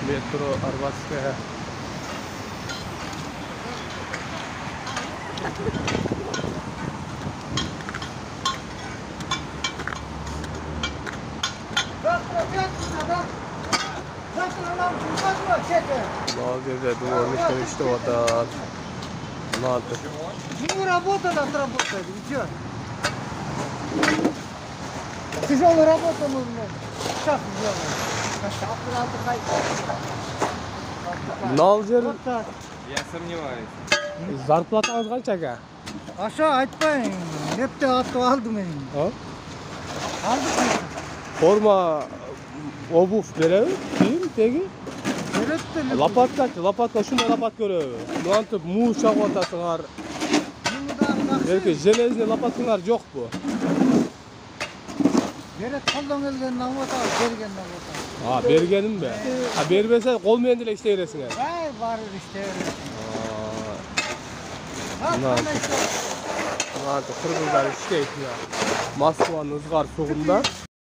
Metro Arbatskaya. Молодец, думаю, что вот надо. Ну, работа нас работает, ничего. Тяжелая работа нужно. Сейчас сделаем. Налжер, Вот так. Я сомневаюсь. зарплатаңыз қанша aka? Aşağı айтпайын. Hepte atı aldım benim. Ha? Aldık. Forma, obuf береби, кийим, теги? Öğrettim. Лопатка, шундай лопат көрөбү. Мынтип муз чагып атасыңар. Белки железный лопатыңар жокпу? Beret koldan gelgen namata, bergen namata. Бергеним бе? Бербесе кол менен деле иштей бересиңер. Vay var işte. Мынтип кыргыздар иштейт. Москванын ызгар сугунда